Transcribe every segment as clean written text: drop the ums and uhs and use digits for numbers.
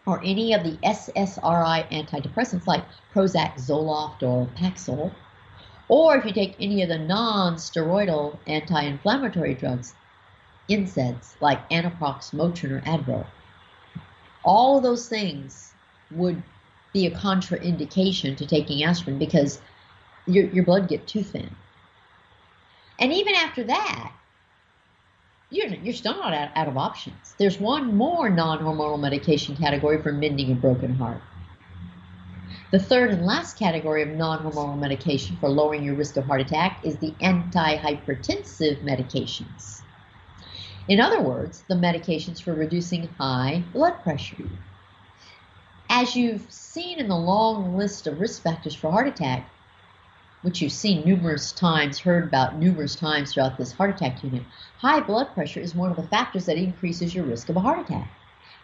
or any of the SSRI antidepressants like Prozac, Zoloft, or Paxil, or if you take any of the non-steroidal anti-inflammatory drugs, NSAIDs like Anaprox, Motrin, or Advil, all of those things would be a contraindication to taking aspirin because your blood gets too thin. And even after that, you're still not out of options. There's one more non-hormonal medication category for mending a broken heart. The third and last category of non-hormonal medication for lowering your risk of heart attack is the antihypertensive medications. In other words, the medications for reducing high blood pressure. As you've seen in the long list of risk factors for heart attack, which you've seen numerous times, heard about numerous times throughout this heart attack unit, high blood pressure is one of the factors that increases your risk of a heart attack.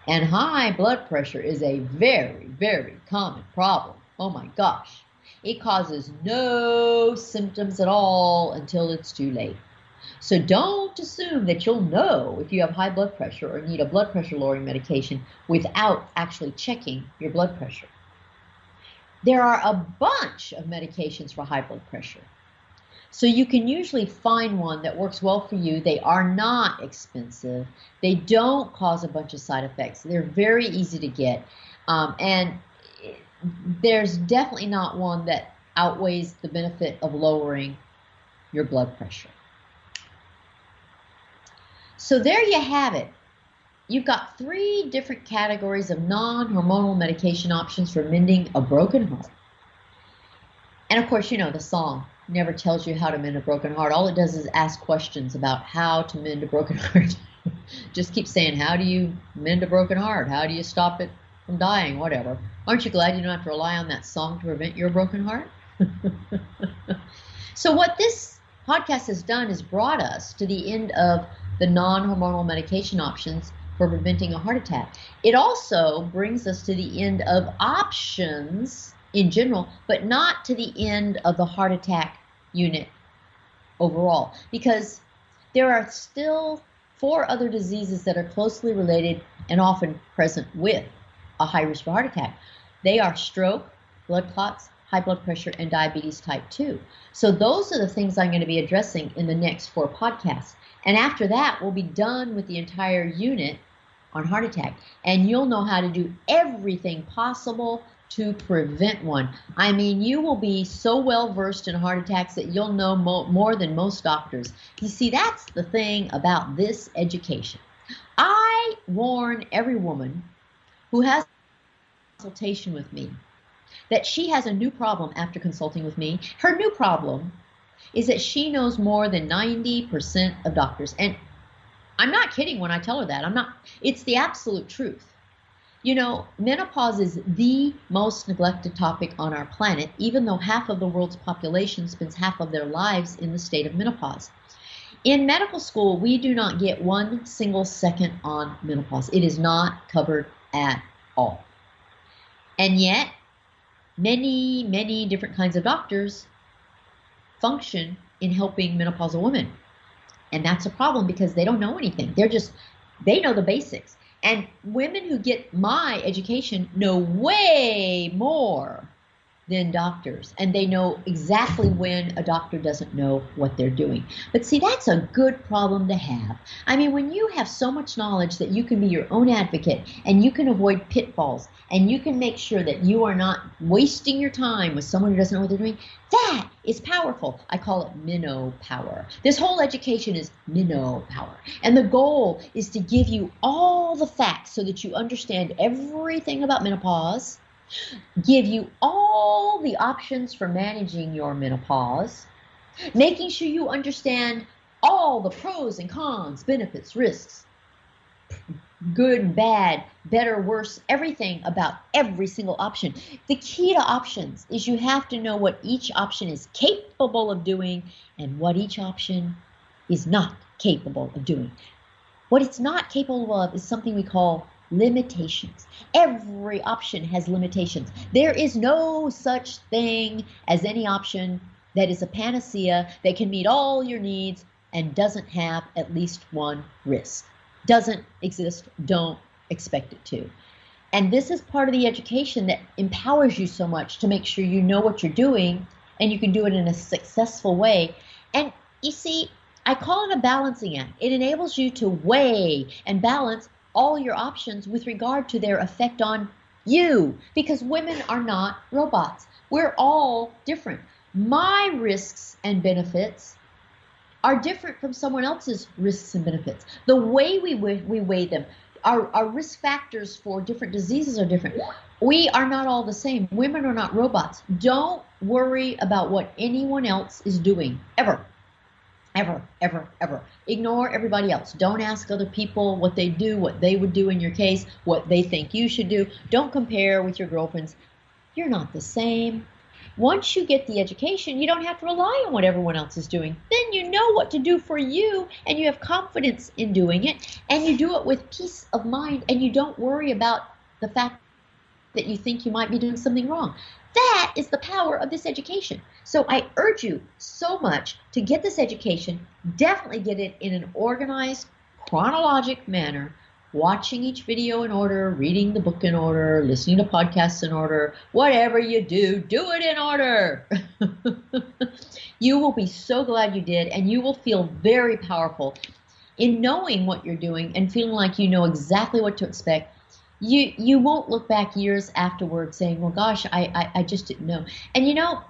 And high blood pressure is a very, very common problem. Oh my gosh. It causes no symptoms at all until it's too late. So don't assume that you'll know if you have high blood pressure or need a blood pressure lowering medication without actually checking your blood pressure. There are a bunch of medications for high blood pressure. So you can usually find one that works well for you. They are not expensive. They don't cause a bunch of side effects. They're very easy to get. And there's definitely not one that outweighs the benefit of lowering your blood pressure. So there you have it. You've got 3 different categories of non-hormonal medication options for mending a broken heart. And of course, you know, the song never tells you how to mend a broken heart. All it does is ask questions about how to mend a broken heart. Just keep saying, how do you mend a broken heart? How do you stop it from dying? Whatever. Aren't you glad you don't have to rely on that song to prevent your broken heart? So what this podcast has done is brought us to the end of the non-hormonal medication options for preventing a heart attack. It also brings us to the end of options in general, but not to the end of the heart attack unit overall, because there are still 4 other diseases that are closely related and often present with a high risk for heart attack. They are stroke, blood clots, high blood pressure, and diabetes type 2. So those are the things I'm going to be addressing in the next 4 podcasts. And after that, we'll be done with the entire unit on heart attack. And you'll know how to do everything possible to prevent one. I mean, you will be so well versed in heart attacks that you'll know more than most doctors. You see, that's the thing about this education. I warn every woman who has a consultation with me that she has a new problem after consulting with me. Her new problem is that she knows more than 90% of doctors. And I'm not kidding when I tell her that. It's the absolute truth. You know, menopause is the most neglected topic on our planet, even though half of the world's population spends half of their lives in the state of menopause. In medical school, we do not get 1 single second on menopause. It is not covered at all. And yet, many, many different kinds of doctors function in helping menopausal women. And that's a problem because they don't know anything. They know the basics. And women who get my education know way more than doctors. And they know exactly when a doctor doesn't know what they're doing. But see, that's a good problem to have. I mean, when you have so much knowledge that you can be your own advocate and you can avoid pitfalls and you can make sure that you are not wasting your time with someone who doesn't know what they're doing, that is powerful. I call it minnow power. This whole education is minnow power. And the goal is to give you all the facts so that you understand everything about menopause, give you all the options for managing your menopause, making sure you understand all the pros and cons, benefits, risks, good and bad, better, worse, everything about every single option. The key to options is you have to know what each option is capable of doing and what each option is not capable of doing. What it's not capable of is something we call limitations. Every option has limitations. There is no such thing as any option that is a panacea that can meet all your needs and doesn't have at least one risk. Doesn't exist, don't expect it to. And this is part of the education that empowers you so much to make sure you know what you're doing and you can do it in a successful way. And you see, I call it a balancing act. It enables you to weigh and balance all your options with regard to their effect on you, because women are not robots. We're all different. My risks and benefits are different from someone else's risks and benefits. The way we weigh them, our risk factors for different diseases are different. We are not all the same. Women are not robots. Don't worry about what anyone else is doing, ever. Ever, ever, ever. Ignore everybody else. Don't ask other people what they do, what they would do in your case, what they think you should do. Don't compare with your girlfriends. You're not the same. Once you get the education, you don't have to rely on what everyone else is doing. Then you know what to do for you, and you have confidence in doing it, and you do it with peace of mind, and you don't worry about the fact that you think you might be doing something wrong. That is the power of this education. So I urge you so much to get this education. Definitely get it in an organized, chronologic manner, watching each video in order, reading the book in order, listening to podcasts in order. Whatever you do, do it in order. You will be so glad you did, and you will feel very powerful in knowing what you're doing and feeling like you know exactly what to expect. You won't look back years afterwards saying, well, gosh, I just didn't know. And you know,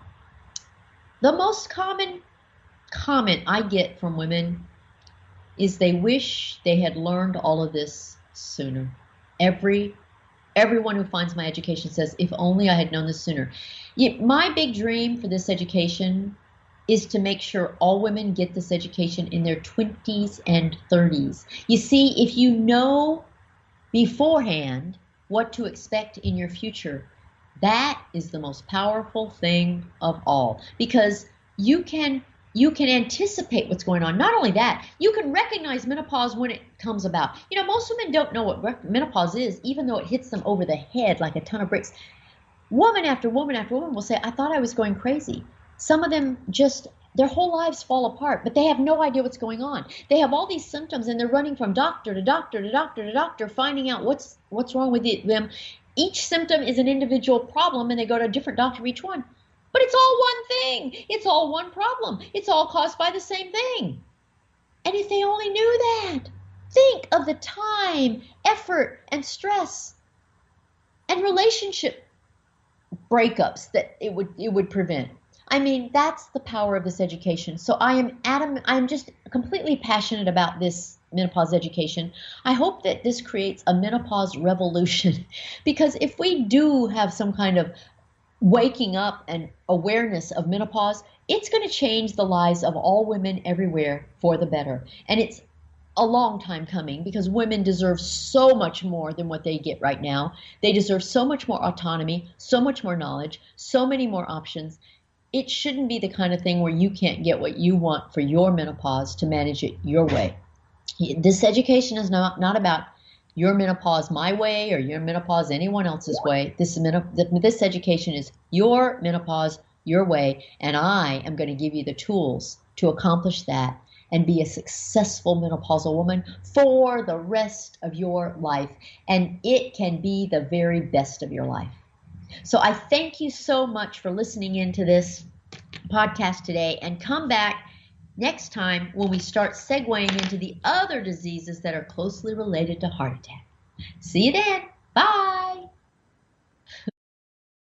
the most common comment I get from women is they wish they had learned all of this sooner. Everyone who finds my education says, if only I had known this sooner. My big dream for this education is to make sure all women get this education in their 20s and 30s. You see, if you know beforehand what to expect in your future, that is the most powerful thing of all, because you can anticipate what's going on. Not only that, you can recognize menopause when it comes about. You know, most women don't know what menopause is, even though it hits them over the head like a ton of bricks. Woman after woman after woman will say, I thought I was going crazy. Some of them just, their whole lives fall apart, but they have no idea what's going on. They have all these symptoms, and they're running from doctor to doctor to doctor to doctor, finding out what's wrong with them. Each symptom is an individual problem, and they go to a different doctor for each one. But it's all one thing. It's all one problem. It's all caused by the same thing. And if they only knew that, think of the time, effort, and stress and relationship breakups that it would prevent. I mean, that's the power of this education. So I'm just completely passionate about this menopause education. I hope that this creates a menopause revolution, because if we do have some kind of waking up and awareness of menopause, it's going to change the lives of all women everywhere for the better. And it's a long time coming, because women deserve so much more than what they get right now. They deserve so much more autonomy, so much more knowledge, so many more options. It shouldn't be the kind of thing where you can't get what you want for your menopause to manage it your way. This education is not about your menopause my way or your menopause anyone else's way. This education is your menopause your way, and I am going to give you the tools to accomplish that and be a successful menopausal woman for the rest of your life. And it can be the very best of your life. So I thank you so much for listening into this podcast today, and come back next time when we start segueing into the other diseases that are closely related to heart attack. See you then. Bye.